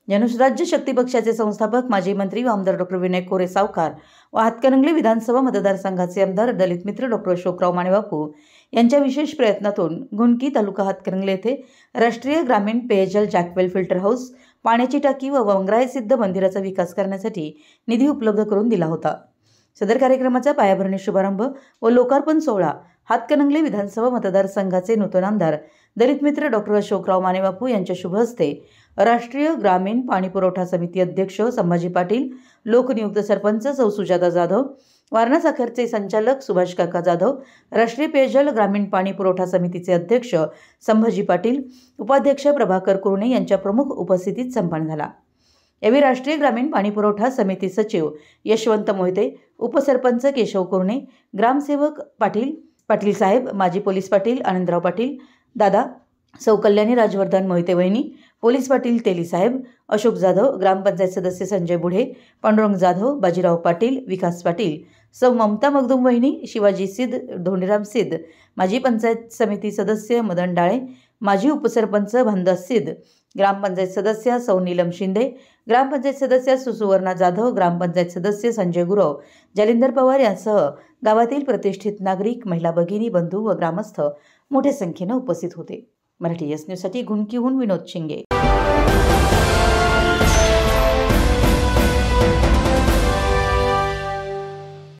जनसुराज्य शक्ती पक्षाचे संस्थापक माजी मंत्री व आमदार डॉक्टर विनय कोरे सावकार व हातकणंगले विधानसभा मतदारसंघाचे आमदार दलित मित्र डॉक्टर अशोकराव मानेबापू यांच्या विशेष प्रयत्नातून घुनकी तालुका हातकणंगले येथे राष्ट्रीय ग्रामीण पेयजल जॅकवेल फिल्टर हाऊस, पाण्याची टाकी व वंगराय सिद्ध मंदिराचा विकास करण्यासाठी निधी उपलब्ध करून दिला होता। सदर कार्यक्रमाचा पायाभरणी शुभारंभ व लोकार्पण सोहळा हातकणंगले विधानसभा मतदारसंघाचे नूतन आमदार दलित मित्र डॉक्टर अशोकराव मानेबापू यांच्या शुभ हस्ते राष्ट्रीय ग्रामीण पाणी पुरवठा समिती अध्यक्ष संभाजी पाटील, लोकनियुक्त सरपंच सौ सुजाता जाधव, वारणा साखरचे संचालक सुभाष काका जाधव, राष्ट्रीय पेयजल ग्रामीण पाणी पुरवठा समितीचे अध्यक्ष संभाजी पाटील, उपाध्यक्ष प्रभाकर कुरणे यांच्या प्रमुख उपस्थितीत संपन्न झाला। यावेळी राष्ट्रीय ग्रामीण पाणी पुरवठा समिती सचिव यशवंत मोहिते, उपसरपंच केशव कुरणे, ग्रामसेवक पाटील साहेब, माजी पोलीस पाटील आनंदराव पाटील, दादा, सौ कल्याणी राजवर्धन मोहिते वहिनी, पोलीस पाटील तेली साहेब, अशोक जाधव, ग्रामपंचायत सदस्य संजय बुढे, पांडुरंग जाधव, बाजीराव पाटील, विकास पाटील, सौ ममता मगदूम वहिनी, शिवाजी सिद्ध, धोंडीराम सिद्ध, माजी पंचायत समिती सदस्य मदन डाळे, माजी उपसरपंच भानदास सिद्ध, ग्रामपंचायत सदस्य सौ नीलम शिंदे, ग्रामपंचायत सदस्य सुवर्णा जाधव, ग्रामपंचायत सदस्य संजय गुरव, जालिंदर पवार यांसह गावातील प्रतिष्ठित नागरिक, महिला भगिनी, बंधू व ग्रामस्थ मोठ्या संख्येने उपस्थित होते। मराठी एस न्यूजसाठी घुनकीहून विनोद शिंगे।